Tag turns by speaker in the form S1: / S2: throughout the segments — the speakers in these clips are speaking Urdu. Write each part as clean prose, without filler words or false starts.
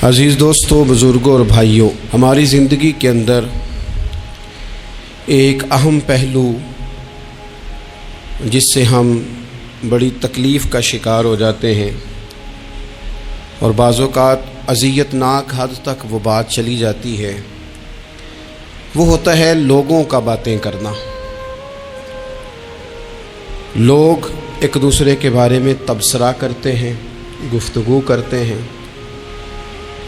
S1: عزیز دوستوں، بزرگوں اور بھائیوں، ہماری زندگی کے اندر ایک اہم پہلو جس سے ہم بڑی تکلیف کا شکار ہو جاتے ہیں اور بعض اوقات اذیت ناک حد تک وہ بات چلی جاتی ہے، وہ ہوتا ہے لوگوں کا باتیں کرنا۔ لوگ ایک دوسرے کے بارے میں تبصرہ کرتے ہیں، گفتگو کرتے ہیں۔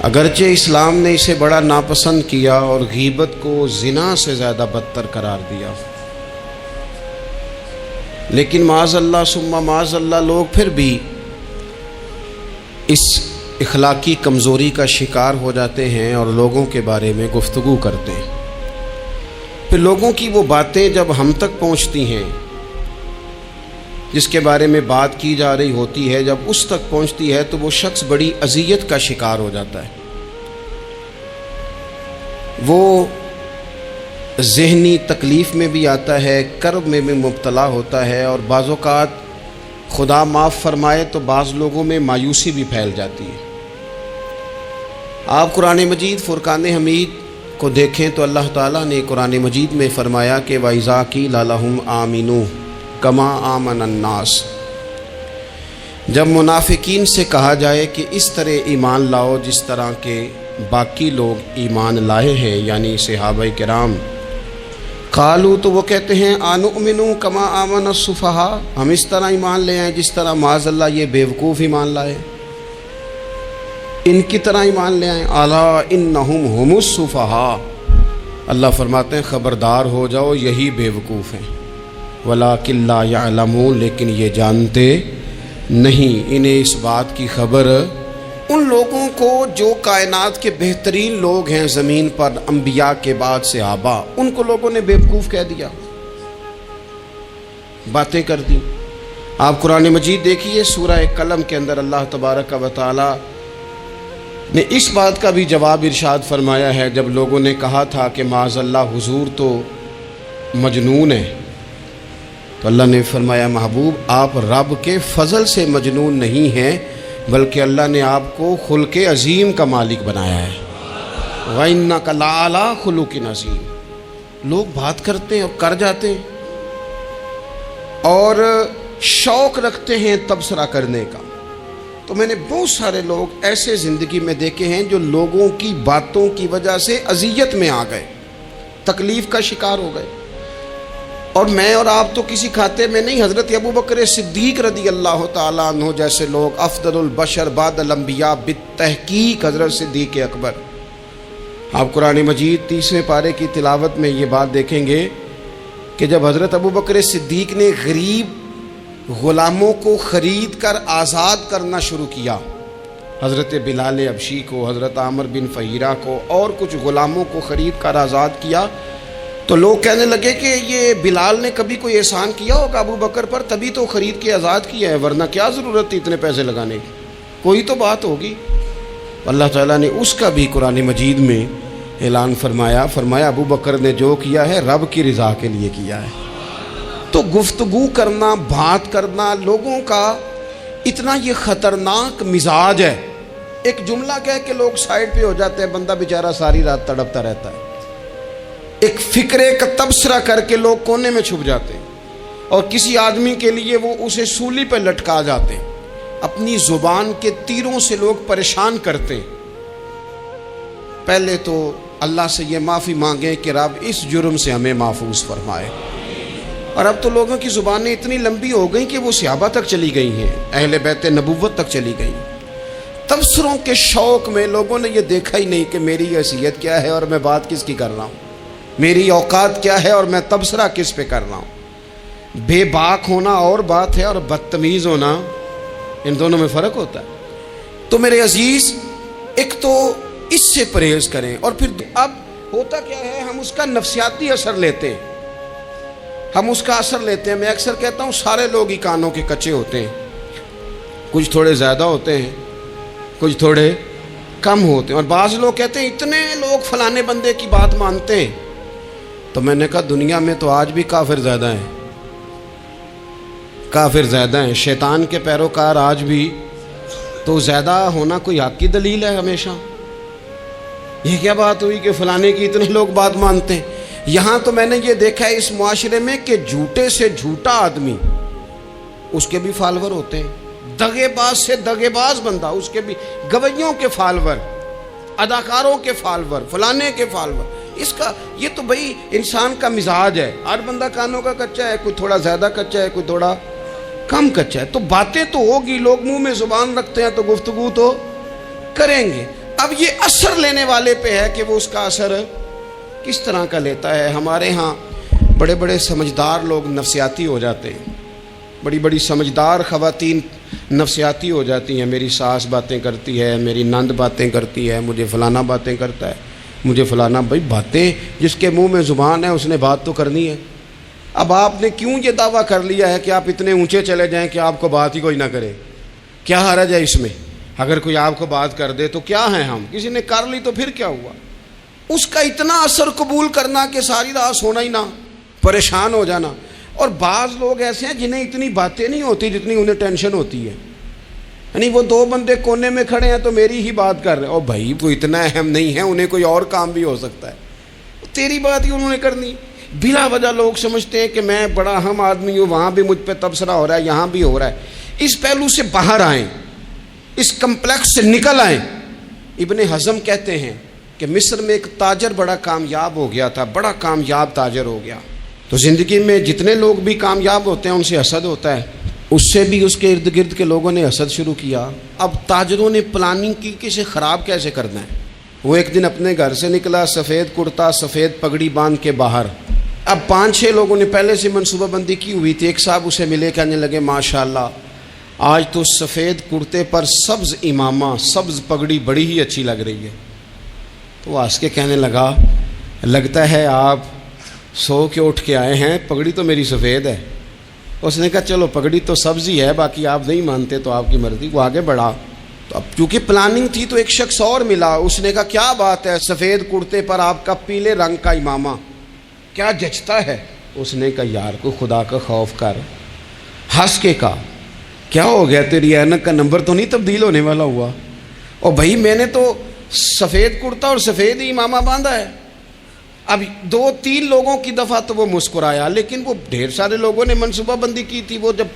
S1: اگرچہ اسلام نے اسے بڑا ناپسند کیا اور غیبت کو زنا سے زیادہ بدتر قرار دیا، لیکن معاذ اللہ ثم معاذ اللہ لوگ پھر بھی اس اخلاقی کمزوری کا شکار ہو جاتے ہیں اور لوگوں کے بارے میں گفتگو کرتے ہیں۔ پھر لوگوں کی وہ باتیں جب ہم تک پہنچتی ہیں، جس کے بارے میں بات کی جا رہی ہوتی ہے، جب اس تک پہنچتی ہے تو وہ شخص بڑی اذیت کا شکار ہو جاتا ہے۔ وہ ذہنی تکلیف میں بھی آتا ہے، کرب میں بھی مبتلا ہوتا ہے، اور بعض اوقات خدا معاف فرمائے تو بعض لوگوں میں مایوسی بھی پھیل جاتی ہے۔ آپ قرآن مجید فرقان حمید کو دیکھیں تو اللہ تعالیٰ نے قرآن مجید میں فرمایا کہ وَإِذَا قِيلَ لَهُمْ آمِنُوا كَمَا آمَنَ النَّاسُ، جب منافقین سے کہا جائے کہ اس طرح ایمان لاؤ جس طرح کے باقی لوگ ایمان لائے ہیں، یعنی صحابہ کرام، قالوا تو وہ کہتے ہیں آنؤمنوا کما آمن السفہاء، ہم اس طرح ایمان لے آئیں جس طرح معاذ اللہ یہ بیوقوف ایمان لائے، ان کی طرح ایمان لے آئیں۔ الا انہم هم السفہاء، اللہ فرماتے ہیں خبردار ہو جاؤ یہی بیوقوف ہیں، ولکن لا یعلمون، لیکن یہ جانتے نہیں، انہیں اس بات کی خبر ان لوگوں کو جو کائنات کے بہترین لوگ ہیں زمین پر، انبیاء کے بعد صحابہ، ان کو لوگوں نے بیوقوف کہہ دیا، باتیں کر دی۔ آپ قرآن مجید دیکھیے سورہ قلم کے اندر اللہ تبارک و تعالی نے اس بات کا بھی جواب ارشاد فرمایا ہے، جب لوگوں نے کہا تھا کہ معاذ اللہ حضور تو مجنون ہے، تو اللہ نے فرمایا محبوب آپ رب کے فضل سے مجنون نہیں ہیں، بلکہ اللہ نے آپ کو خلق عظیم کا مالک بنایا ہے۔ وَإِنَّكَ لَعَلَىٰ خُلُقٍ عَظِيمٍ، لوگ بات کرتے ہیں اور کر جاتے ہیں اور شوق رکھتے ہیں تبصرہ کرنے کا۔ تو میں نے بہت سارے لوگ ایسے زندگی میں دیکھے ہیں جو لوگوں کی باتوں کی وجہ سے اذیت میں آ گئے، تکلیف کا شکار ہو گئے، اور میں اور آپ تو کسی کھاتے میں نہیں۔ حضرت ابوبکر صدیق رضی اللہ تعالیٰ عنہ جیسے لوگ، افضل البشر بعد الانبیاء بالتحقیق حضرت صدیق اکبر، آپ قرآن مجید 30ویں پارے کی تلاوت میں یہ بات دیکھیں گے کہ جب حضرت ابوبکر صدیق نے غریب غلاموں کو خرید کر آزاد کرنا شروع کیا، حضرت بلال حبشی کو، حضرت عامر بن فہیرہ کو اور کچھ غلاموں کو خرید کر آزاد کیا، تو لوگ کہنے لگے کہ یہ بلال نے کبھی کوئی احسان کیا ہوگا ابو بکر پر، تبھی تو خرید کے آزاد کیا ہے، ورنہ کیا ضرورت تھی اتنے پیسے لگانے کی، کوئی تو بات ہوگی۔ اللہ تعالیٰ نے اس کا بھی قرآن مجید میں اعلان فرمایا ابو بکر نے جو کیا ہے رب کی رضا کے لیے کیا ہے۔ تو گفتگو کرنا، بات کرنا، لوگوں کا اتنا یہ خطرناک مزاج ہے، ایک جملہ کہہ کے لوگ سائڈ پہ ہو جاتے ہیں، بندہ بیچارہ ساری رات تڑپتا رہتا ہے، ایک فکرے کا تبصرہ کر کے لوگ کونے میں چھپ جاتے ہیں، اور کسی آدمی کے لیے وہ اسے سولی پہ لٹکا جاتے ہیں، اپنی زبان کے تیروں سے لوگ پریشان کرتے ہیں۔ پہلے تو اللہ سے یہ معافی مانگیں کہ رب اس جرم سے ہمیں محفوظ فرمائے۔ اور اب تو لوگوں کی زبانیں اتنی لمبی ہو گئیں کہ وہ صحابہ تک چلی گئی ہیں، اہل بیت نبوت تک چلی گئی۔ تبصروں کے شوق میں لوگوں نے یہ دیکھا ہی نہیں کہ میری حیثیت کیا ہے اور میں بات کس کی کر رہا ہوں، میری اوقات کیا ہے اور میں تبصرہ کس پہ کر رہا ہوں۔ بے باک ہونا اور بات ہے، اور بدتمیز ہونا، ان دونوں میں فرق ہوتا ہے۔ تو میرے عزیز، ایک تو اس سے پرہیز کریں، اور پھر اب ہوتا کیا ہے، ہم اس کا نفسیاتی اثر لیتے ہیں، میں اکثر کہتا ہوں سارے لوگ ہی کانوں کے کچے ہوتے ہیں، کچھ تھوڑے زیادہ ہوتے ہیں، کچھ تھوڑے کم ہوتے ہیں، اور بعض لوگ کہتے ہیں اتنے لوگ فلانے بندے کی بات مانتے ہیں، تو میں نے کہا دنیا میں تو آج بھی کافر زیادہ ہیں، شیطان کے پیروکار آج بھی، تو زیادہ ہونا کوئی حق کی دلیل ہے ہمیشہ؟ یہ کیا بات ہوئی کہ فلانے کی اتنے لوگ بات مانتے ہیں؟ یہاں تو میں نے یہ دیکھا ہے اس معاشرے میں کہ جھوٹے سے جھوٹا آدمی اس کے بھی فالوور ہوتے ہیں، دغے باز سے دغے باز بندہ اس کے بھی، گویوں کے فالوور، اداکاروں کے فالوور، فلانے کے فالوور۔ اس کا یہ تو بھئی انسان کا مزاج ہے، ہر بندہ کانوں کا کچا ہے، کوئی تھوڑا زیادہ کچا ہے، کوئی تھوڑا کم کچا ہے، تو باتیں تو ہوگی، لوگ منہ میں زبان رکھتے ہیں تو گفتگو تو کریں گے۔ اب یہ اثر لینے والے پہ ہے کہ وہ اس کا اثر کس طرح کا لیتا ہے۔ ہمارے ہاں بڑے بڑے سمجھدار لوگ نفسیاتی ہو جاتے ہیں، بڑی بڑی سمجھدار خواتین نفسیاتی ہو جاتی ہیں، میری ساس باتیں کرتی ہے، میری نند باتیں کرتی ہے، مجھے فلانا باتیں کرتا ہے، مجھے فلانا۔ بھائی باتیں، جس کے منہ میں زبان ہے اس نے بات تو کرنی ہے۔ اب آپ نے کیوں یہ دعویٰ کر لیا ہے کہ آپ اتنے اونچے چلے جائیں کہ آپ کو بات ہی کوئی نہ کرے؟ کیا حرج ہے اس میں؟ اگر کوئی آپ کو بات کر دے تو کیا ہیں ہم؟ کسی نے کر لی تو پھر کیا ہوا؟ اس کا اتنا اثر قبول کرنا کہ ساری رات سونا ہی نہ، پریشان ہو جانا۔ اور بعض لوگ ایسے ہیں جنہیں اتنی باتیں نہیں ہوتی جتنی انہیں ٹینشن ہوتی ہے، یعنی وہ دو بندے کونے میں کھڑے ہیں تو میری ہی بات کر رہے ہیں، اور بھائی وہ اتنا اہم نہیں ہے، انہیں کوئی اور کام بھی ہو سکتا ہے، تیری بات ہی انہوں نے کرنی۔ بلا وجہ لوگ سمجھتے ہیں کہ میں بڑا اہم آدمی ہوں، وہاں بھی مجھ پہ تبصرہ ہو رہا ہے، یہاں بھی ہو رہا ہے۔ اس پہلو سے باہر آئیں، اس کمپلیکس سے نکل آئیں۔ ابن حزم کہتے ہیں کہ مصر میں ایک تاجر بڑا کامیاب ہو گیا تھا، بڑا کامیاب تاجر ہو گیا، تو زندگی میں جتنے لوگ بھی کامیاب ہوتے ہیں ان سے حسد ہوتا ہے، اس سے بھی اس کے ارد گرد کے لوگوں نے حسد شروع کیا۔ اب تاجروں نے پلاننگ کی کہ اسے خراب کیسے کرنا ہے۔ وہ ایک دن اپنے گھر سے نکلا، سفید کرتا سفید پگڑی باندھ کے باہر۔ اب 5-6 لوگوں نے پہلے سے منصوبہ بندی کی ہوئی تھی۔ ایک صاحب اسے ملے، کہنے لگے ماشاءاللہ آج تو سفید کرتے پر سبز امامہ، سبز پگڑی بڑی ہی اچھی لگ رہی ہے۔ تو وہ ہنس کے کہنے لگا لگتا ہے آپ سو کے اٹھ کے آئے ہیں، پگڑی تو میری سفید ہے۔ اس نے کہا چلو پگڑی تو سبز ہی ہے، باقی آپ نہیں مانتے تو آپ کی مرضی۔ وہ آگے بڑھا، تو اب چونکہ پلاننگ تھی تو ایک شخص اور ملا، اس نے کہا کیا بات ہے، سفید کرتے پر آپ کا پیلے رنگ کا امامہ کیا جچتا ہے۔ اس نے کہا یار کو خدا کا خوف کر، ہنس کے کہا کیا ہو گیا، تیری اینک کا نمبر تو نہیں تبدیل ہونے والا ہوا؟ اور بھائی میں نے تو سفید کرتا اور سفید ہی امامہ باندھا ہے۔ اب 2-3 لوگوں کی دفعہ تو وہ مسکرایا، لیکن وہ ڈھیر سارے لوگوں نے منصوبہ بندی کی تھی۔ وہ جب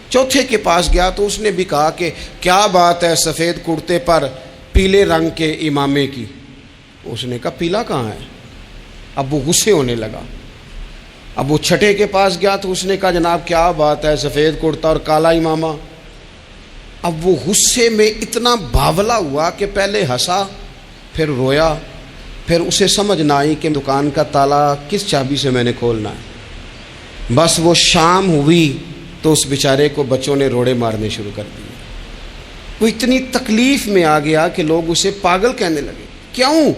S1: چوتھے کے پاس گیا تو اس نے بھی کہا کہ کیا بات ہے سفید کرتے پر پیلے رنگ کے امامے کی۔ اس نے کہا پیلا کہاں ہے؟ اب وہ غصے ہونے لگا۔ اب وہ چھٹے کے پاس گیا تو اس نے کہا جناب کیا بات ہے سفید کرتا اور کالا امامہ۔ اب وہ غصے میں اتنا باولا ہوا کہ پہلے ہنسا پھر رویا، پھر اسے سمجھ نہ آئی کہ دکان کا تالا کس چابی سے میں نے کھولنا ہے۔ بس وہ شام ہوئی تو اس بیچارے کو بچوں نے روڑے مارنے شروع کر دیے۔ وہ اتنی تکلیف میں آ گیا کہ لوگ اسے پاگل کہنے لگے۔ کیوں؟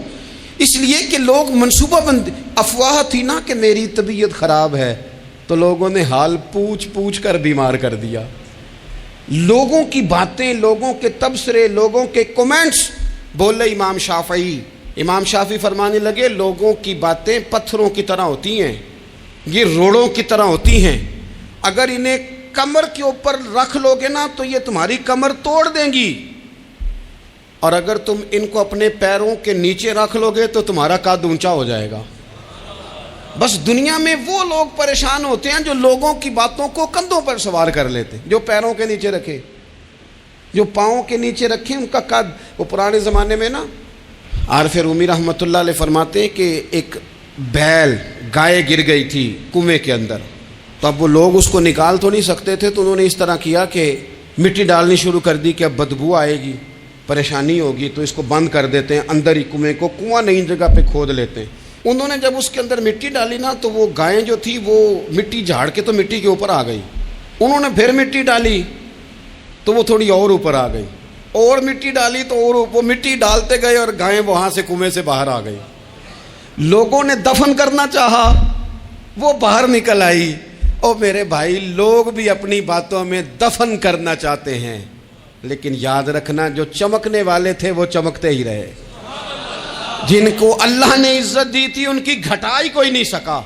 S1: اس لیے کہ لوگ منصوبہ بند، افواہ تھی نا کہ میری طبیعت خراب ہے، تو لوگوں نے حال پوچھ پوچھ کر بیمار کر دیا۔ لوگوں کی باتیں، لوگوں کے تبصرے، لوگوں کے کومنٹس بولے امام شافعی۔ امام شافعی فرمانے لگے لوگوں کی باتیں پتھروں کی طرح ہوتی ہیں، یہ روڑوں کی طرح ہوتی ہیں، اگر انہیں کمر کے اوپر رکھ لو گے نا تو یہ تمہاری کمر توڑ دیں گی، اور اگر تم ان کو اپنے پیروں کے نیچے رکھ لو گے تو تمہارا قد اونچا ہو جائے گا۔ بس دنیا میں وہ لوگ پریشان ہوتے ہیں جو لوگوں کی باتوں کو کندھوں پر سوار کر لیتے، جو پیروں کے نیچے رکھے، جو پاؤں کے نیچے رکھے ان کا قد۔ وہ پرانے زمانے میں نا عارف رومی رحمۃ اللہ علیہ فرماتے ہیں کہ ایک بیل گائے گر گئی تھی کنویں کے اندر، تو اب وہ لوگ اس کو نکال تو نہیں سکتے تھے، تو انہوں نے اس طرح کیا کہ مٹی ڈالنی شروع کر دی کہ اب بدبو آئے گی، پریشانی ہوگی، تو اس کو بند کر دیتے ہیں اندر ہی کنویں کو، کنواں نئی جگہ پہ کھود لیتے ہیں۔ انہوں نے جب اس کے اندر مٹی ڈالی نا تو وہ گائیں جو تھی وہ مٹی جھاڑ کے تو مٹی کے اوپر آ گئی، انہوں نے پھر مٹی ڈالی تو وہ تھوڑی اور اوپر آ گئی، اور مٹی ڈالی تو اور وہ مٹی ڈالتے گئے اور گائیں وہاں سے کنویں سے باہر آ گئی۔ لوگوں نے دفن کرنا چاہا، وہ باہر نکل آئی۔ اور میرے بھائی لوگ بھی اپنی باتوں میں دفن کرنا چاہتے ہیں، لیکن یاد رکھنا جو چمکنے والے تھے وہ چمکتے ہی رہے، جن کو اللہ نے عزت دی تھی ان کی گھٹائی کوئی نہیں سکا۔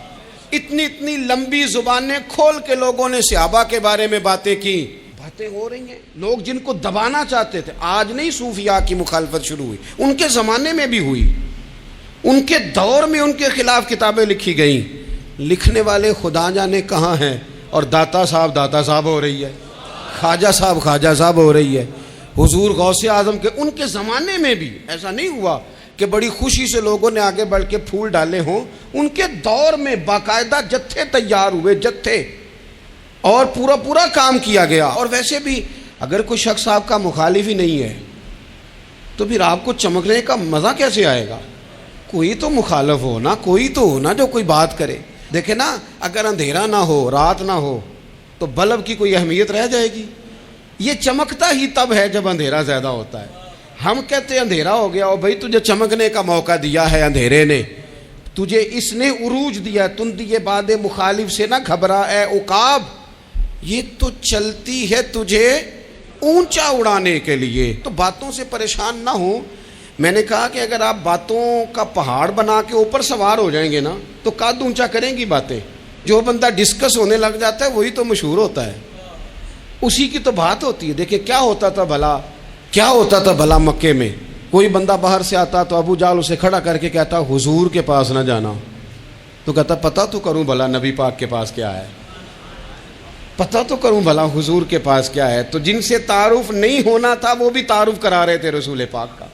S1: اتنی اتنی لمبی زبانیں کھول کے لوگوں نے صحابہ کے بارے میں باتیں کی، باتیں ہو رہی ہیں۔ لوگ جن کو دبانا چاہتے تھے، آج نہیں صوفیاء کی مخالفت شروع ہوئی، ان کے زمانے میں بھی ہوئی، ان کے دور میں ان کے خلاف کتابیں لکھی گئیں، لکھنے والے خدا جانے کہاں ہیں، اور داتا صاحب ہو رہی ہے، خواجہ صاحب ہو رہی ہے۔ حضور غوث اعظم کے ان کے زمانے میں بھی ایسا نہیں ہوا کہ بڑی خوشی سے لوگوں نے آگے بڑھ کے پھول ڈالے ہوں، ان کے دور میں باقاعدہ جتھے تیار ہوئے، جتھے، اور پورا کام کیا گیا۔ اور ویسے بھی اگر کوئی شخص آپ کا مخالف ہی نہیں ہے تو پھر آپ کو چمکنے کا مزہ کیسے آئے گا؟ کوئی تو مخالف ہو نا، کوئی تو ہو نا جو کوئی بات کرے۔ دیکھیں نا، اگر اندھیرا نہ ہو، رات نہ ہو، تو بلب کی کوئی اہمیت رہ جائے گی؟ یہ چمکتا ہی تب ہے جب اندھیرا زیادہ ہوتا ہے۔ ہم کہتے ہیں اندھیرا ہو گیا، اور بھائی تجھے چمکنے کا موقع دیا ہے اندھیرے نے، تجھے اس نے عروج دیا، تندی باد مخالف سے نہ گھبرا اے عقاب، یہ تو چلتی ہے تجھے اونچا اڑانے کے لیے، تو باتوں سے پریشان نہ ہو۔ میں نے کہا کہ اگر آپ باتوں کا پہاڑ بنا کے اوپر سوار ہو جائیں گے نا تو قد اونچا کریں گی باتیں۔ جو بندہ ڈسکس ہونے لگ جاتا ہے وہی تو مشہور ہوتا ہے، اسی کی تو بات ہوتی ہے۔ دیکھیں کیا ہوتا تھا بھلا مکے میں، کوئی بندہ باہر سے آتا تو ابو جال اسے کھڑا کر کے کہتا حضور کے پاس نہ جانا، تو کہتا پتہ تو کروں بھلا نبی پاک کے پاس کیا ہے، پتہ تو کروں بھلا حضور کے پاس کیا ہے۔ تو جن سے تعارف نہیں ہونا تھا وہ بھی تعارف کرا رہے تھے رسول پاک کا۔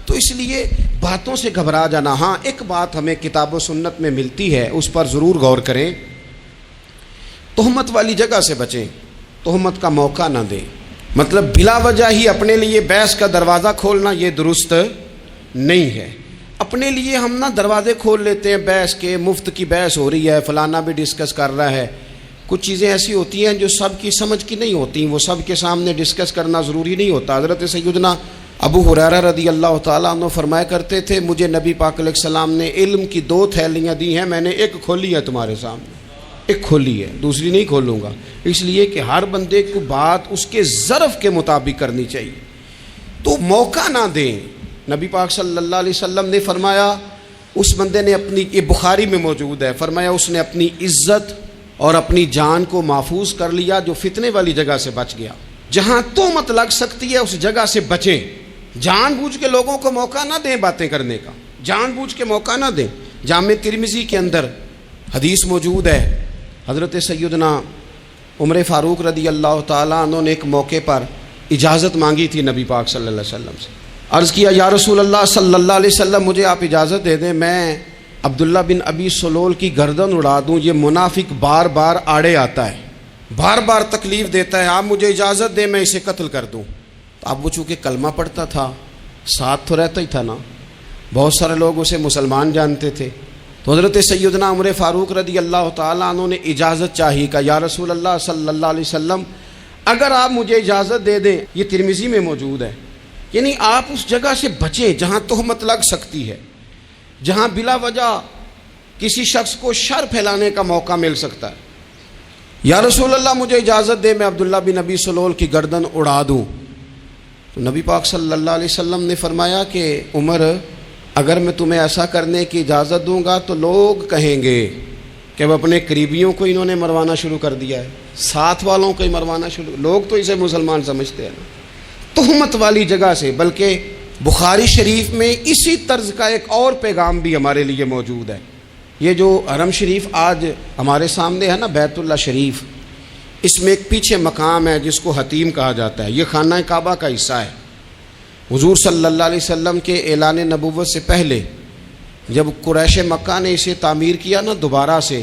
S1: تو اس لیے باتوں سے گھبرا جانا، ہاں ایک بات ہمیں کتاب و سنت میں ملتی ہے، اس پر ضرور غور کریں، تہمت والی جگہ سے بچیں، تہمت کا موقع نہ دیں۔ مطلب بلا وجہ ہی اپنے لیے بحث کا دروازہ کھولنا یہ درست نہیں ہے۔ اپنے لیے ہم نہ دروازے کھول لیتے ہیں بحث کے، مفت کی بحث ہو رہی ہے، فلانا بھی ڈسکس کر رہا ہے۔ کچھ چیزیں ایسی ہوتی ہیں جو سب کی سمجھ کی نہیں ہوتی، وہ سب کے سامنے ڈسکس کرنا ضروری نہیں ہوتا۔ حضرت سیدنا ابو ہریرہ رضی اللہ تعالیٰ عنہ فرمایا کرتے تھے، مجھے نبی پاک علیہ السلام نے علم کی 2 تھیلیاں دی ہیں، میں نے ایک کھولی ہے تمہارے سامنے، ایک کھولی ہے، دوسری نہیں کھولوں گا، اس لیے کہ ہر بندے کو بات اس کے ظرف کے مطابق کرنی چاہیے۔ تو موقع نہ دیں۔ نبی پاک صلی اللہ علیہ وسلم نے فرمایا، اس بندے نے اپنی، یہ بخاری میں موجود ہے، فرمایا اس نے اپنی عزت اور اپنی جان کو محفوظ کر لیا جو فتنے والی جگہ سے بچ گیا۔ جہاں تہمت لگ سکتی ہے اس جگہ سے بچیں، جان بوجھ کے لوگوں کو موقع نہ دیں باتیں کرنے کا، جان بوجھ کے موقع نہ دیں۔ جامع ترمذی کے اندر حدیث موجود ہے، حضرت سیدنا عمر فاروق رضی اللہ تعالیٰ عنہ نے ایک موقع پر اجازت مانگی تھی نبی پاک صلی اللہ علیہ وسلم سے، عرض کیا یا رسول اللہ صلی اللہ علیہ وسلم مجھے آپ اجازت دے دیں، میں عبداللہ بن ابی سلول کی گردن اڑا دوں، یہ منافق بار بار آڑے آتا ہے، بار بار تکلیف دیتا ہے، آپ مجھے اجازت دیں میں اسے قتل کر دوں۔ تو اب وہ چونکہ کلمہ پڑھتا تھا، ساتھ تو رہتا ہی تھا نا، بہت سارے لوگ اسے مسلمان جانتے تھے، تو حضرت سیدنا عمر فاروق رضی اللہ تعالیٰ عنہ نے اجازت چاہی، کہ یا رسول اللہ صلی اللہ علیہ وسلم اگر آپ مجھے اجازت دے دیں، یہ ترمذی میں موجود ہے، یعنی آپ اس جگہ سے بچیں جہاں تہمت لگ سکتی ہے، جہاں بلا وجہ کسی شخص کو شر پھیلانے کا موقع مل سکتا ہے۔ یا رسول اللہ مجھے اجازت دے میں عبداللہ بن ابی سلول کی گردن اڑا دوں۔ تو نبی پاک صلی اللہ علیہ وسلم نے فرمایا کہ عمر اگر میں تمہیں ایسا کرنے کی اجازت دوں گا تو لوگ کہیں گے کہ اب اپنے قریبیوں کو انہوں نے مروانا شروع کر دیا ہے، ساتھ والوں کو ہی مروانا شروع، لوگ تو اسے مسلمان سمجھتے ہیں نا، تہمت والی جگہ سے۔ بلکہ بخاری شریف میں اسی طرز کا ایک اور پیغام بھی ہمارے لیے موجود ہے۔ یہ جو حرم شریف آج ہمارے سامنے ہے نا، بیت اللہ شریف، اس میں ایک پیچھے مقام ہے جس کو حتیم کہا جاتا ہے، یہ خانہ کعبہ کا حصہ ہے۔ حضور صلی اللہ علیہ وسلم کے اعلان نبوت سے پہلے جب قریش مکہ نے اسے تعمیر کیا نا دوبارہ سے،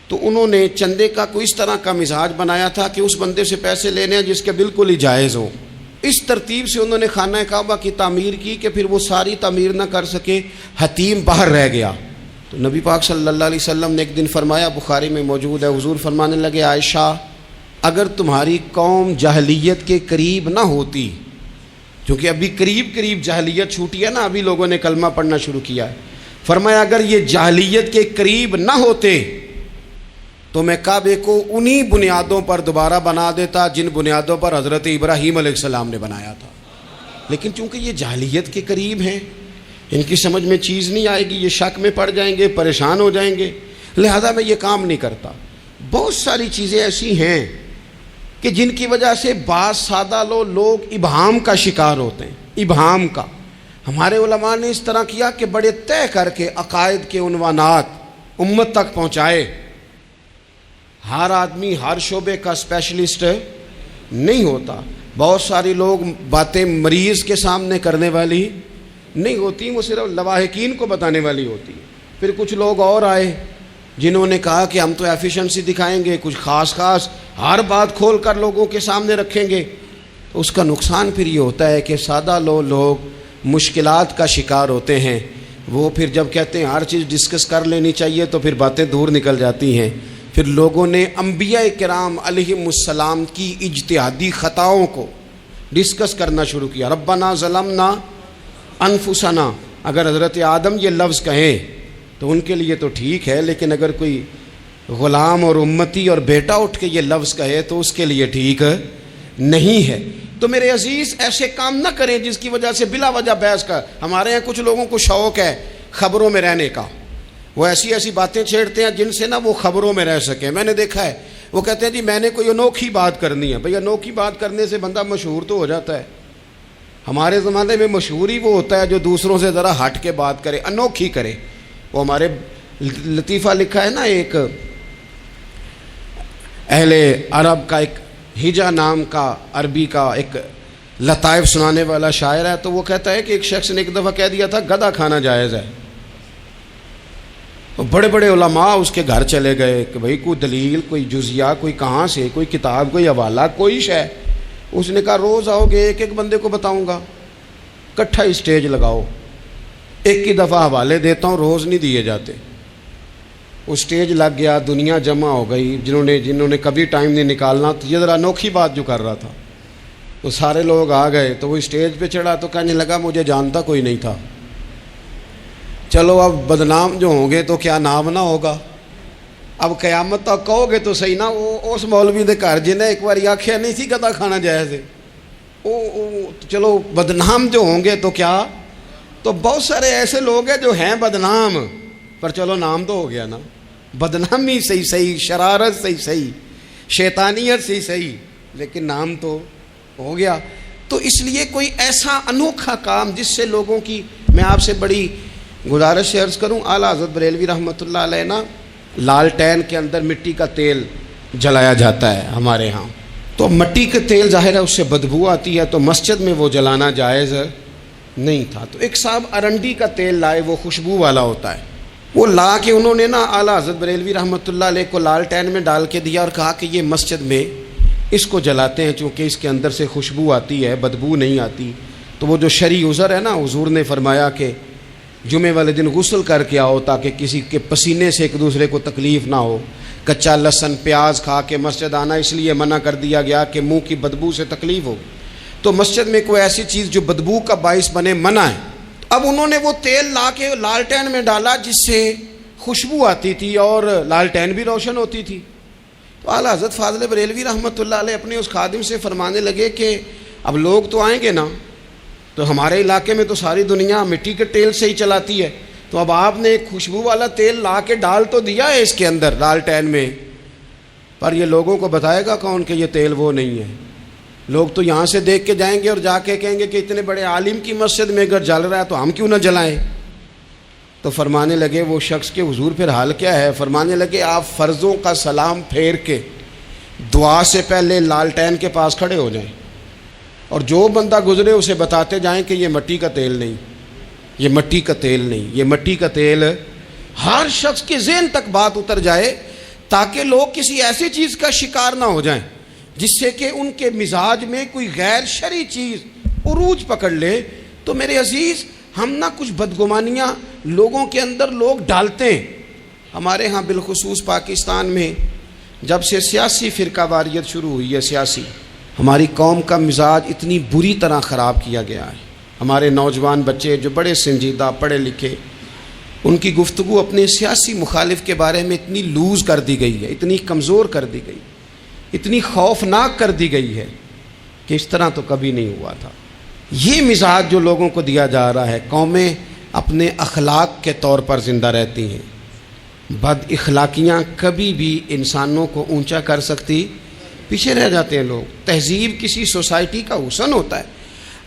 S1: تو انہوں نے چندے کا کوئی اس طرح کا مزاج بنایا تھا کہ اس بندے سے پیسے لینے ہیں جس کے بالکل ہی جائز ہوں۔ اس ترتیب سے انہوں نے خانہ کعبہ کی تعمیر کی کہ پھر وہ ساری تعمیر نہ کر سکے، حتیم باہر رہ گیا۔ تو نبی پاک صلی اللہ علیہ وسلم نے ایک دن فرمایا، بخاری میں موجود ہے، حضور فرمانے لگے عائشہ اگر تمہاری قوم جاہلیت کے قریب نہ ہوتی، کیونکہ ابھی قریب جاہلیت چھوٹی ہے نا، ابھی لوگوں نے کلمہ پڑھنا شروع کیا ہے، فرمایا اگر یہ جاہلیت کے قریب نہ ہوتے تو میں کعبے کو انہی بنیادوں پر دوبارہ بنا دیتا جن بنیادوں پر حضرت ابراہیم علیہ السلام نے بنایا تھا، لیکن چونکہ یہ جاہلیت کے قریب ہیں، ان کی سمجھ میں چیز نہیں آئے گی، یہ شک میں پڑ جائیں گے، پریشان ہو جائیں گے، لہذا میں یہ کام نہیں کرتا۔ بہت ساری چیزیں ایسی ہیں کہ جن کی وجہ سے بعض سادہ لوگ ابہام کا شکار ہوتے ہیں، ابہام کا۔ ہمارے علماء نے اس طرح کیا کہ بڑے طے کر کے عقائد کے عنوانات امت تک پہنچائے۔ ہر آدمی ہر شعبے کا اسپیشلسٹ نہیں ہوتا، بہت سارے لوگ باتیں مریض کے سامنے کرنے والی نہیں ہوتی، وہ صرف لواحقین کو بتانے والی ہوتی۔ پھر کچھ لوگ اور آئے جنہوں نے کہا کہ ہم تو ایفیشنسی دکھائیں گے، کچھ خاص ہر بات کھول کر لوگوں کے سامنے رکھیں گے۔ تو اس کا نقصان پھر یہ ہوتا ہے کہ سادہ لوگ مشکلات کا شکار ہوتے ہیں۔ وہ پھر جب کہتے ہیں ہر چیز ڈسکس کر لینی چاہیے تو پھر باتیں دور نکل جاتی ہیں۔ پھر لوگوں نے انبیاء کرام علیہم السلام کی اجتہادی خطاؤں کو ڈسکس کرنا شروع کیا۔ ربنا ظلمنا انفسنا، اگر حضرت آدم یہ لفظ کہیں تو ان کے لیے تو ٹھیک ہے، لیکن اگر کوئی غلام اور امتی اور بیٹا اٹھ کے یہ لفظ کہے تو اس کے لیے ٹھیک نہیں ہے۔ تو میرے عزیز ایسے کام نہ کریں جس کی وجہ سے بلا وجہ بحث کا۔ ہمارے یہاں کچھ لوگوں کو شوق ہے خبروں میں رہنے کا، وہ ایسی باتیں چھیڑتے ہیں جن سے نہ وہ خبروں میں رہ سکیں۔ میں نے دیکھا ہے وہ کہتے ہیں جی میں نے کوئی انوکھی بات کرنی ہے۔ بھئی انوکھی بات کرنے سے بندہ مشہور تو ہو جاتا ہے۔ ہمارے زمانے میں مشہور ہی وہ ہوتا ہے جو دوسروں سے ذرا ہٹ کے بات کرے، انوکھی کرے۔ وہ ہمارے لطیفہ لکھا ہے نا، ایک اہل عرب کا ایک ہجا نام کا عربی کا ایک لطائف سنانے والا شاعر ہے، تو وہ کہتا ہے کہ ایک شخص نے ایک دفعہ کہہ دیا تھا گدھا کھانا جائز ہے۔ بڑے بڑے علماء اس کے گھر چلے گئے کہ بھئی کوئی دلیل، کوئی جزیہ، کوئی کہاں سے، کوئی کتاب، کوئی حوالہ، کوئی شے۔ اس نے کہا روز آؤ گے ایک ایک بندے کو بتاؤں گا، کٹھا اسٹیج لگاؤ، ایک کی دفعہ حوالے دیتا ہوں، روز نہیں دیے جاتے۔ وہ اسٹیج لگ گیا، دنیا جمع ہو گئی، جنہوں نے کبھی ٹائم نہیں نکالنا۔ تو یہ ذرا انوکھی بات جو کر رہا تھا تو سارے لوگ آ گئے، تو وہ اسٹیج پہ چڑھا تو کہنے لگا مجھے جانتا کوئی نہیں تھا، چلو اب بدنام جو ہوں گے تو کیا نام نہ ہوگا، اب قیامت تک کہو گے تو صحیح نا۔ وہ اس مولوی دے گھر جنہیں ایک بار آکھیا نہیں تھی گدا کھانا جائز ہے، چلو بدنام جو ہوں گے تو کیا۔ تو بہت سارے ایسے لوگ ہیں جو ہیں بدنام، پر چلو نام تو ہو گیا نا، بدنامی صحیح، شرارت صحیح، شیطانیت صحیح، لیکن نام تو ہو گیا۔ تو اس لیے کوئی ایسا انوکھا کام جس سے لوگوں کی، میں آپ سے بڑی گزارش عرض کروں، اعلیٰ حضرت بریلوی رحمۃ اللہ علیہ نا لالٹین کے اندر مٹی کا تیل جلایا جاتا ہے ہمارے ہاں، تو مٹی کا تیل ظاہر ہے اس سے بدبو آتی ہے، تو مسجد میں وہ جلانا جائز نہیں تھا۔ تو ایک صاحب ارنڈی کا تیل لائے، وہ خوشبو والا ہوتا ہے، وہ لا کے انہوں نے نا اعلیٰ حضرت بریلوی رحمۃ اللہ علیہ کو لالٹین میں ڈال کے دیا اور کہا کہ یہ مسجد میں اس کو جلاتے ہیں چونکہ اس کے اندر سے خوشبو آتی ہے، بدبو نہیں آتی۔ تو وہ جو شرعی عذر ہے نا، حضور نے فرمایا کہ جمعے والے دن غسل کر کے آؤ تاکہ کسی کے پسینے سے ایک دوسرے کو تکلیف نہ ہو۔ کچا لہسن پیاز کھا کے مسجد آنا اس لیے منع کر دیا گیا کہ منہ کی بدبو سے تکلیف ہو، تو مسجد میں کوئی ایسی چیز جو بدبو کا باعث بنے منع ہے۔ اب انہوں نے وہ تیل لا کے لالٹین میں ڈالا جس سے خوشبو آتی تھی اور لالٹین بھی روشن ہوتی تھی۔ تو اعلیٰ حضرت فاضل بریلوی رحمۃ اللہ علیہ اپنے اس خادم سے فرمانے لگے کہ اب لوگ تو آئیں گے نا، تو ہمارے علاقے میں تو ساری دنیا مٹی کے تیل سے ہی چلاتی ہے، تو اب آپ نے ایک خوشبو والا تیل لا کے ڈال تو دیا ہے اس کے اندر لالٹین میں، پر یہ لوگوں کو بتائے گا کون کہ یہ تیل وہ نہیں ہے؟ لوگ تو یہاں سے دیکھ کے جائیں گے اور جا کے کہیں گے کہ اتنے بڑے عالم کی مسجد میں اگر جل رہا ہے تو ہم کیوں نہ جلائیں۔ تو فرمانے لگے وہ شخص کے حضور پھر حال کیا ہے؟ فرمانے لگے آپ فرضوں کا سلام پھیر کے دعا سے پہلے لالٹین کے پاس کھڑے ہو جائیں اور جو بندہ گزرے اسے بتاتے جائیں کہ یہ مٹی کا تیل نہیں، یہ مٹی کا تیل نہیں، یہ مٹی کا تیل۔ ہر شخص کے ذہن تک بات اتر جائے تاکہ لوگ کسی ایسی چیز کا شکار نہ ہو جائیں جس سے کہ ان کے مزاج میں کوئی غیر شرعی چیز عروج پکڑ لے۔ تو میرے عزیز ہم نہ کچھ بدگمانیاں لوگوں کے اندر لوگ ڈالتے ہیں۔ ہمارے ہاں بالخصوص پاکستان میں جب سے سیاسی فرقہ واریت شروع ہوئی ہے، سیاسی، ہماری قوم کا مزاج اتنی بری طرح خراب کیا گیا ہے۔ ہمارے نوجوان بچے جو بڑے سنجیدہ پڑھے لکھے، ان کی گفتگو اپنے سیاسی مخالف کے بارے میں اتنی لوز کر دی گئی ہے، اتنی کمزور کر دی گئی، اتنی خوفناک کر دی گئی ہے کہ اس طرح تو کبھی نہیں ہوا تھا۔ یہ مزاج جو لوگوں کو دیا جا رہا ہے، قومیں اپنے اخلاق کے طور پر زندہ رہتی ہیں۔ بد اخلاقیاں کبھی بھی انسانوں کو اونچا کر سکتی، پیچھے رہ جاتے ہیں لوگ۔ تہذیب کسی سوسائٹی کا حسن ہوتا ہے،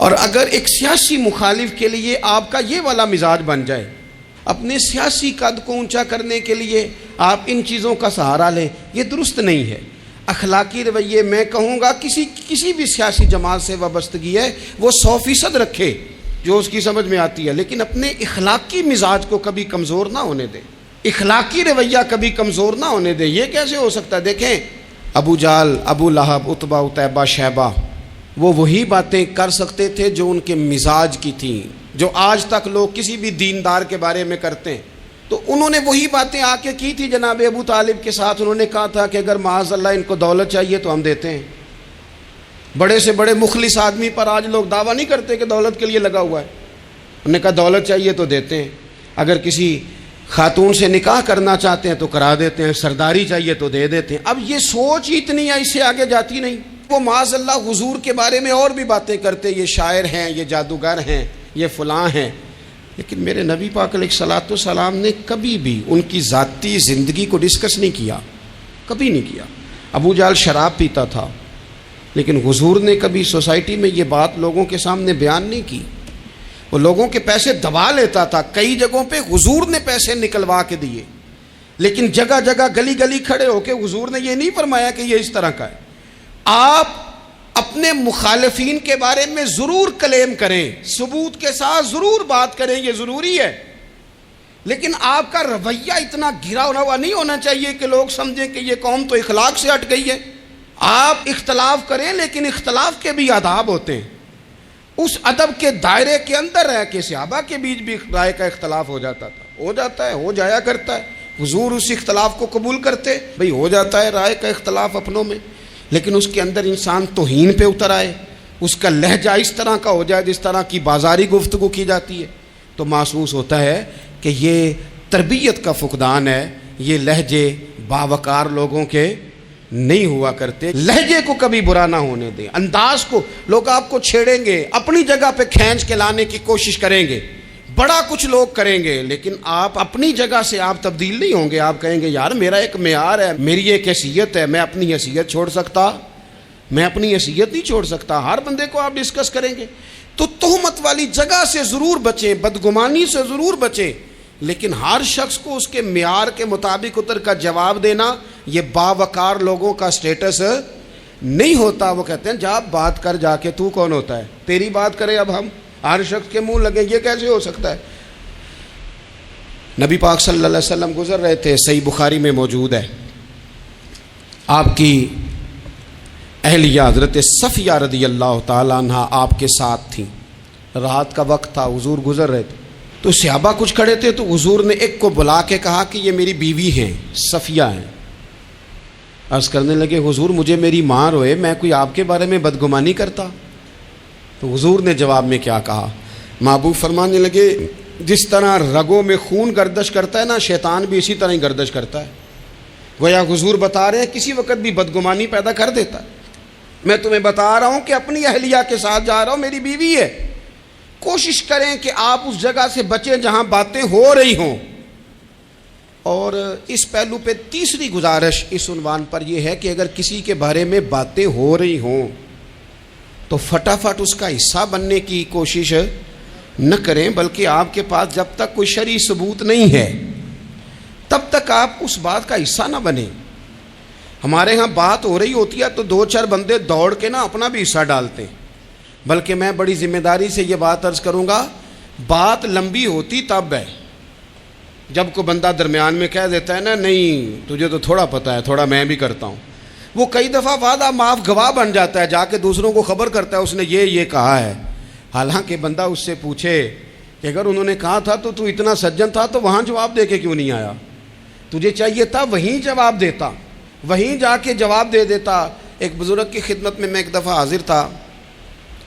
S1: اور اگر ایک سیاسی مخالف کے لیے آپ کا یہ والا مزاج بن جائے، اپنے سیاسی قد کو اونچا کرنے کے لیے آپ ان چیزوں کا سہارا لیں، یہ درست نہیں ہے۔ اخلاقی رویے میں کہوں گا کسی بھی سیاسی جماعت سے وابستگی ہے وہ 100% رکھے جو اس کی سمجھ میں آتی ہے، لیکن اپنے اخلاقی مزاج کو کبھی کمزور نہ ہونے دے، اخلاقی رویہ کبھی کمزور نہ ہونے دے۔ یہ کیسے ہو سکتا ہے؟ دیکھیں ابو جہل، ابو لہب، عتبہ، عتیبہ، شیبہ، وہ وہی باتیں کر سکتے تھے جو ان کے مزاج کی تھیں، جو آج تک لوگ کسی بھی دیندار کے بارے میں کرتے ہیں۔ تو انہوں نے وہی باتیں آ کے کی تھی جناب ابو طالب کے ساتھ۔ انہوں نے کہا تھا کہ اگر معاذ اللہ ان کو دولت چاہیے تو ہم دیتے ہیں۔ بڑے سے بڑے مخلص آدمی پر آج لوگ دعویٰ نہیں کرتے کہ دولت کے لیے لگا ہوا ہے، انہوں نے کہا دولت چاہیے تو دیتے ہیں، اگر کسی خاتون سے نکاح کرنا چاہتے ہیں تو کرا دیتے ہیں، سرداری چاہیے تو دے دیتے ہیں۔ اب یہ سوچ ہی اتنی ہے، اس سے آگے جاتی نہیں۔ وہ معاذ اللہ حضور کے بارے میں اور بھی باتیں کرتے، یہ شاعر ہیں، یہ جادوگر ہیں، یہ فلاں ہیں، لیکن میرے نبی پاک علیہ الصلوۃ والسلام نے کبھی بھی ان کی ذاتی زندگی کو ڈسکس نہیں کیا، کبھی نہیں کیا۔ ابو جہل شراب پیتا تھا، لیکن حضور نے کبھی سوسائٹی میں یہ بات لوگوں کے سامنے بیان نہیں کی۔ وہ لوگوں کے پیسے دبا لیتا تھا، کئی جگہوں پہ حضور نے پیسے نکلوا کے دیے، لیکن جگہ جگہ گلی گلی کھڑے ہو کے حضور نے یہ نہیں فرمایا کہ یہ اس طرح کا ہے۔ آپ اپنے مخالفین کے بارے میں ضرور کلیم کریں، ثبوت کے ساتھ ضرور بات کریں، یہ ضروری ہے، لیکن آپ کا رویہ اتنا گھرا ہوا نہیں ہونا چاہیے کہ لوگ سمجھیں کہ یہ قوم تو اخلاق سے ہٹ گئی ہے۔ آپ اختلاف کریں، لیکن اختلاف کے بھی آداب ہوتے ہیں، اس ادب کے دائرے کے اندر رہ کے صحابہ کے بیچ بھی رائے کا اختلاف ہو جاتا تھا، ہو جاتا ہے، ہو جایا کرتا ہے۔ حضور اس اختلاف کو قبول کرتے، بھئی ہو جاتا ہے رائے کا اختلاف اپنوں میں، لیکن اس کے اندر انسان توہین پہ اتر آئے، اس کا لہجہ اس طرح کا ہو جائے جس طرح کی بازاری گفتگو کی جاتی ہے، تو محسوس ہوتا ہے کہ یہ تربیت کا فقدان ہے۔ یہ لہجے باوقار لوگوں کے نہیں ہوا کرتے۔ لہجے کو کبھی برا نہ ہونے دیں، انداز کو۔ لوگ آپ کو چھیڑیں گے، اپنی جگہ پہ کھینچ کے لانے کی کوشش کریں گے، بڑا کچھ لوگ کریں گے، لیکن آپ اپنی جگہ سے آپ تبدیل نہیں ہوں گے۔ آپ کہیں گے یار میرا ایک معیار ہے، میری ایک حیثیت ہے، میں اپنی حیثیت چھوڑ سکتا؟ میں اپنی حیثیت نہیں چھوڑ سکتا۔ ہر بندے کو آپ ڈسکس کریں گے تو تہمت والی جگہ سے ضرور بچیں، بدگمانی سے ضرور بچیں، لیکن ہر شخص کو اس کے معیار کے مطابق اتر کا جواب دینا یہ باوقار لوگوں کا سٹیٹس نہیں ہوتا۔ وہ کہتے ہیں جا بات کر، جا کے تو کون ہوتا ہے تیری بات کرے، اب ہم ہر شخص کے منہ لگیں، یہ کیسے ہو سکتا ہے؟ نبی پاک صلی اللہ علیہ وسلم گزر رہے تھے، صحیح بخاری میں موجود ہے، آپ کی اہلیہ حضرت صفیہ رضی اللہ تعالیٰ عنہ آپ کے ساتھ تھیں۔ رات کا وقت تھا، حضور گزر رہے تھے، تو صحابہ کچھ کھڑے تھے، تو حضور نے ایک کو بلا کے کہا کہ یہ میری بیوی ہیں، صفیہ ہیں۔ عرض کرنے لگے حضور مجھے میری ماں روئے، میں کوئی آپ کے بارے میں بدگمانی کرتا؟ تو حضور نے جواب میں کیا کہا؟ محبوب فرمانے لگے جس طرح رگوں میں خون گردش کرتا ہے نا، شیطان بھی اسی طرح ہی گردش کرتا ہے۔ گویا حضور بتا رہے ہیں کسی وقت بھی بدگمانی پیدا کر دیتا ہے۔ میں تمہیں بتا رہا ہوں کہ اپنی اہلیہ کے ساتھ جا رہا ہوں، میری بیوی ہے۔ کوشش کریں کہ آپ اس جگہ سے بچیں جہاں باتیں ہو رہی ہوں۔ اور اس پہلو پہ تیسری گزارش اس عنوان پر یہ ہے کہ اگر کسی کے بارے میں باتیں ہو رہی ہوں تو فٹافٹ اس کا حصہ بننے کی کوشش نہ کریں، بلکہ آپ کے پاس جب تک کوئی شرعی ثبوت نہیں ہے تب تک آپ اس بات کا حصہ نہ بنیں۔ ہمارے ہاں بات ہو رہی ہوتی ہے تو دو چار بندے دوڑ کے نا اپنا بھی حصہ ڈالتے ہیں، بلکہ میں بڑی ذمہ داری سے یہ بات عرض کروں گا، بات لمبی ہوتی تب ہے جب کوئی بندہ درمیان میں کہہ دیتا ہے نا نہیں تجھے تو تھوڑا پتہ ہے، تھوڑا میں بھی کرتا ہوں۔ وہ کئی دفعہ وعدہ معاف گواہ بن جاتا ہے، جا کے دوسروں کو خبر کرتا ہے اس نے یہ کہا ہے، حالانکہ بندہ اس سے پوچھے کہ اگر انہوں نے کہا تھا تو اتنا سجن تھا تو وہاں جواب دے کے کیوں نہیں آیا؟ تجھے چاہیے تھا وہیں جواب دیتا، وہیں جا کے جواب دے دیتا۔ ایک بزرگ کی خدمت میں ایک دفعہ حاضر تھا،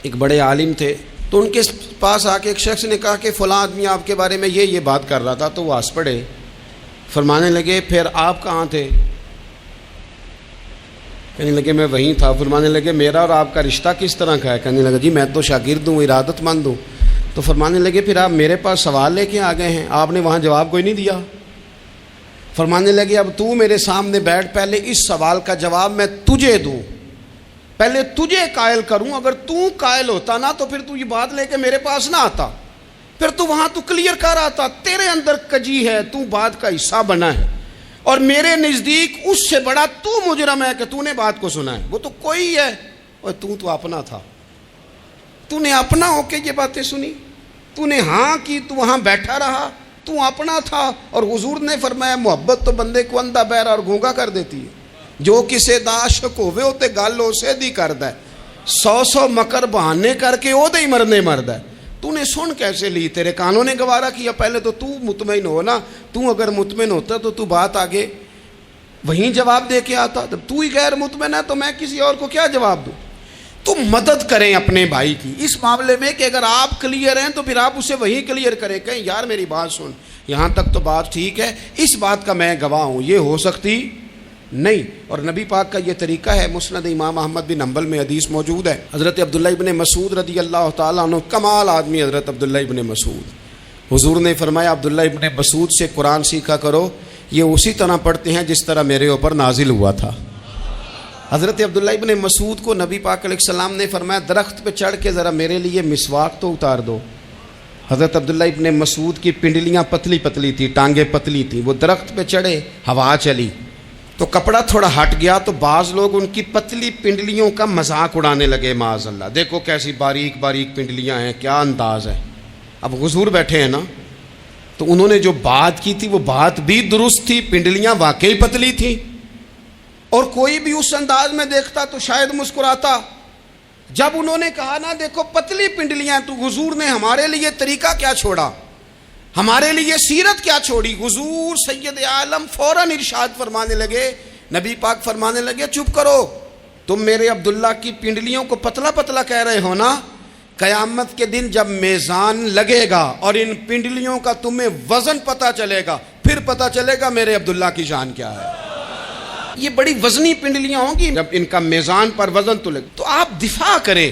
S1: ایک بڑے عالم تھے، تو ان کے پاس آ کے ایک شخص نے کہا کہ فلاں آدمی آپ کے بارے میں یہ بات کر رہا تھا، تو وہ ہنس پڑے، فرمانے لگے پھر آپ کہاں تھے؟ کہنے لگے میں وہیں تھا۔ فرمانے لگے میرا اور آپ کا رشتہ کس طرح کا ہے؟ کہنے لگا جی میں تو شاگرد ہوں، ارادت مند ہوں۔ تو فرمانے لگے پھر آپ میرے پاس سوال لے کے آ گئے ہیں، آپ نے وہاں جواب کوئی نہیں دیا۔ فرمانے لگے اب تو میرے سامنے بیٹھ، پہلے اس سوال کا جواب میں تجھے دوں، پہلے تجھے قائل کروں، اگر تو قائل ہوتا نا تو پھر تو یہ بات لے کے میرے پاس نہ آتا، پھر تو وہاں تو کلیئر کر آتا، تیرے اندر کجی ہے، تو بات کا حصہ بنا ہے، اور میرے نزدیک اس سے بڑا تو مجرم ہے کہ تو نے بات کو سنا ہے، وہ تو کوئی ہے، اور تو اپنا تھا، تو نے اپنا ہو کے یہ باتیں سنی، تو نے ہاں کی، تو وہاں بیٹھا رہا، تو اپنا تھا۔ اور حضور نے فرمایا محبت تو بندے کو اندھا بہرا اور گونگا کر دیتی ہے، جو کسے دا عاشق ہوئے ہوتے گل اسے دی کردا ہے، 100 مکر بہانے کر کے او دے ہی مرنے مرد ہے۔ تو نے سن کیسے لی؟ تیرے کانوں نے گوارا کیا؟ پہلے تو مطمئن ہو نا، تو اگر مطمئن ہوتا تو بات آگے وہیں جواب دے کے آتا، جب تو ہی غیر مطمئن ہے تو میں کسی اور کو کیا جواب دوں؟ تو مدد کریں اپنے بھائی کی اس معاملے میں کہ اگر آپ کلیئر ہیں تو پھر آپ اسے وہی کلیئر کریں، کہیں یار میری بات سن، یہاں تک تو بات ٹھیک ہے، اس بات کا میں گواہ ہوں، یہ ہو سکتی نہیں۔ اور نبی پاک کا یہ طریقہ ہے، مسند امام احمد بن حنبل میں حدیث موجود ہے، حضرت عبداللہ ابن مسعود رضی اللہ تعالیٰ عنہ، کمال آدمی حضرت عبداللہ ابن مسعود، حضور نے فرمایا عبداللہ ابن مسعود سے قرآن سیکھا کرو، یہ اسی طرح پڑھتے ہیں جس طرح میرے اوپر نازل ہوا تھا۔ حضرت عبداللہ ابن مسعود کو نبی پاک علیہ السلام نے فرمایا درخت پہ چڑھ کے ذرا میرے لیے مسواک تو اتار دو۔ حضرت عبداللہ ابن مسعود کی پنڈلیاں پتلی پتلی تھی، ٹانگیں پتلی تھیں، وہ درخت پہ چڑھے، ہوا چلی تو کپڑا تھوڑا ہٹ گیا تو بعض لوگ ان کی پتلی پنڈلیوں کا مذاق اڑانے لگے، معاذ اللہ، دیکھو کیسی باریک باریک پنڈلیاں ہیں، کیا انداز ہے۔ اب حضور بیٹھے ہیں نا، تو انہوں نے جو بات کی تھی وہ بات بھی درست تھی، پنڈلیاں واقعی پتلی تھیں، اور کوئی بھی اس انداز میں دیکھتا تو شاید مسکراتا۔ جب انہوں نے کہا نا دیکھو پتلی پنڈلیاں، تو حضور نے ہمارے لیے طریقہ کیا چھوڑا، ہمارے لیے سیرت کیا چھوڑی۔ حضور سید عالم فوراً ارشاد فرمانے لگے، نبی پاک فرمانے لگے چپ کرو، تم میرے عبداللہ کی پنڈلیوں کو پتلا پتلا کہہ رہے ہو نا، قیامت کے دن جب میزان لگے گا اور ان پنڈلیوں کا تمہیں وزن پتہ چلے گا، پھر پتہ چلے گا میرے عبداللہ کی شان کیا ہے۔ یہ بڑی وزنی پنڈلیاں ہوں گی، جب ان کا میزان پر وزن تو لگے تو آپ دفاع کریں۔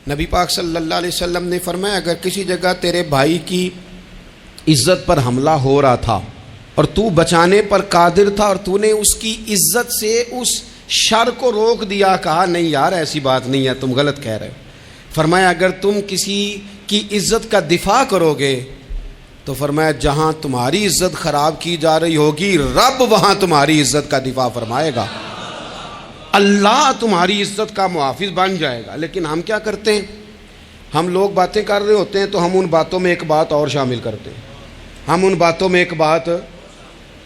S1: نبی پاک صلی اللہ علیہ وسلم نے فرمایا اگر کسی جگہ تیرے بھائی کی عزت پر حملہ ہو رہا تھا اور تو بچانے پر قادر تھا اور تو نے اس کی عزت سے اس شر کو روک دیا، کہا نہیں یار ایسی بات نہیں ہے، تم غلط کہہ رہے ہو، فرمایا اگر تم کسی کی عزت کا دفاع کرو گے تو فرمایا جہاں تمہاری عزت خراب کی جا رہی ہوگی رب وہاں تمہاری عزت کا دفاع فرمائے گا، اللہ تمہاری عزت کا محافظ بن جائے گا۔ لیکن ہم کیا کرتے ہیں، ہم لوگ باتیں کر رہے ہوتے ہیں تو ہم ان باتوں میں ایک بات اور شامل کرتے ہیں، ہم ان باتوں میں ایک بات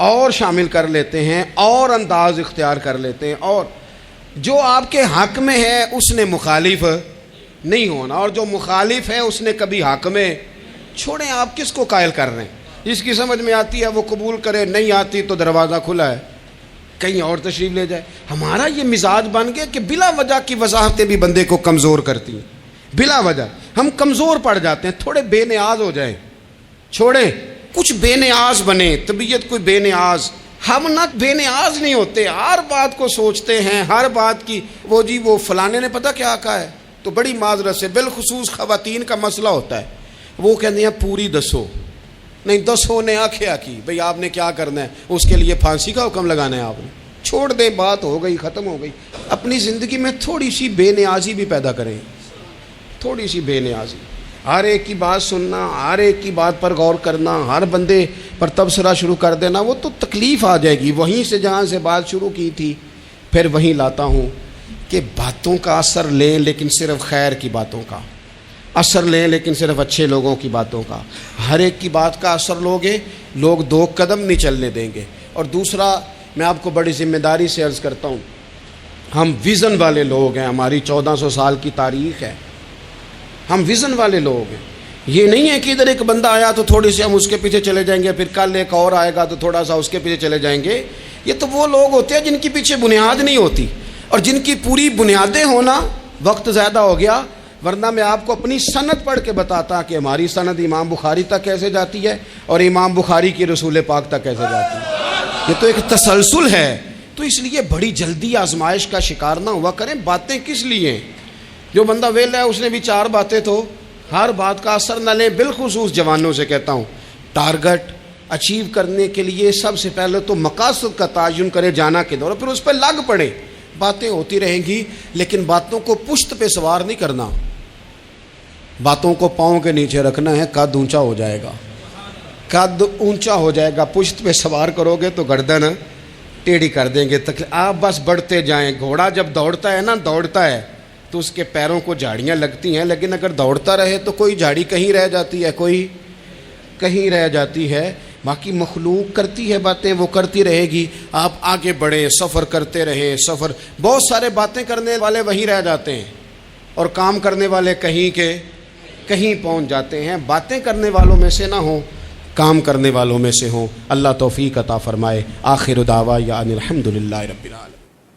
S1: اور شامل کر لیتے ہیں اور انداز اختیار کر لیتے ہیں، اور جو آپ کے حق میں ہے اس نے مخالف نہیں ہونا، اور جو مخالف ہے اس نے کبھی حق میں چھوڑیں۔ آپ کس کو قائل کر رہے ہیں؟ جس کی سمجھ میں آتی ہے وہ قبول کرے، نہیں آتی تو دروازہ کھلا ہے، کہیں اور تشریف لے جائے۔ ہمارا یہ مزاج بن گیا کہ بلا وجہ کی وضاحتیں بھی بندے کو کمزور کرتی ہیں، بلا وجہ ہم کمزور پڑ جاتے ہیں، تھوڑے بے نیاز ہو جائیں، چھوڑیں کچھ بے نیاز بنے، طبیعت کوئی بے نیاز، ہم نہ بے نیاز نہیں ہوتے، ہر بات کو سوچتے ہیں، ہر بات کی وہ جی وہ فلانے نے پتہ کیا کہا ہے، تو بڑی معذرت سے بالخصوص خواتین کا مسئلہ ہوتا ہے، وہ کہتے ہیں پوری دسو، نہیں دسو نے آخیا کی بھئی آپ نے کیا کرنا ہے، اس کے لیے پھانسی کا حکم لگانا ہے آپ نے، چھوڑ دیں، بات ہو گئی ختم ہو گئی۔ اپنی زندگی میں تھوڑی سی بے نیازی بھی پیدا کریں، تھوڑی سی بے نیازی، ہر ایک کی بات سننا، ہر ایک کی بات پر غور کرنا، ہر بندے پر تبصرہ شروع کر دینا، وہ تو تکلیف آ جائے گی۔ وہیں سے جہاں سے بات شروع کی تھی پھر وہیں لاتا ہوں کہ باتوں کا اثر لیں لیکن صرف خیر کی باتوں کا اثر لیں، لیکن صرف اچھے لوگوں کی باتوں کا، ہر ایک کی بات کا اثر لوگے، لوگ دو قدم نہیں چلنے دیں گے۔ اور دوسرا میں آپ کو بڑی ذمہ داری سے عرض کرتا ہوں، ہم ویژن والے لوگ ہیں، ہماری 1400 سال کی تاریخ ہے، ہم ویژن والے لوگ ہیں۔ یہ نہیں ہے کہ ادھر ایک بندہ آیا تو تھوڑی سی ہم اس کے پیچھے چلے جائیں گے، پھر کل ایک اور آئے گا تو تھوڑا سا اس کے پیچھے چلے جائیں گے۔ یہ تو وہ لوگ ہوتے ہیں جن کے پیچھے بنیاد نہیں ہوتی، اور جن کی پوری بنیادیں ہونا وقت زیادہ ہو گیا، ورنہ میں آپ کو اپنی سند پڑھ کے بتاتا کہ ہماری سند امام بخاری تک کیسے جاتی ہے اور امام بخاری کی رسول پاک تک کیسے جاتی ہے۔ یہ تو ایک تسلسل ہے، تو اس لیے بڑی جلدی آزمائش کا شکار نہ ہوا کریں۔ باتیں کس لیے ہیں؟ جو بندہ ویلا ہے اس نے بھی 4 باتیں، تو ہر بات کا اثر نہ لیں۔ بالخصوص جوانوں سے کہتا ہوں، ٹارگٹ اچیو کرنے کے لیے سب سے پہلے تو مقاصد کا تعین کرے، جانا کدھر، اور پھر اس پہ لگ پڑے۔ باتیں ہوتی رہیں گی، لیکن باتوں کو پشت پہ سوار نہیں کرنا، باتوں کو پاؤں کے نیچے رکھنا ہے، قد اونچا ہو جائے گا، قد اونچا ہو جائے گا، پشت پہ سوار کرو گے تو گردن ٹیڑھی کر دیں گے، آپ بس بڑھتے جائیں۔ گھوڑا جب دوڑتا ہے نا، دوڑتا ہے تو اس کے پیروں کو جھاڑیاں لگتی ہیں، لیکن اگر دوڑتا رہے تو کوئی جھاڑی کہیں رہ جاتی ہے، کوئی کہیں رہ جاتی ہے۔ باقی مخلوق کرتی ہے باتیں، وہ کرتی رہے گی، آپ آگے بڑھیں، سفر کرتے رہیں، سفر بہت سارے باتیں کرنے والے وہیں رہ جاتے ہیں اور کام کرنے والے کہیں کے کہیں پہنچ جاتے ہیں۔ باتیں کرنے والوں میں سے نہ ہوں، کام کرنے والوں میں سے ہوں۔ اللہ توفیق عطا فرمائے۔ آخر دعوانا الحمدللہ رب العالمین۔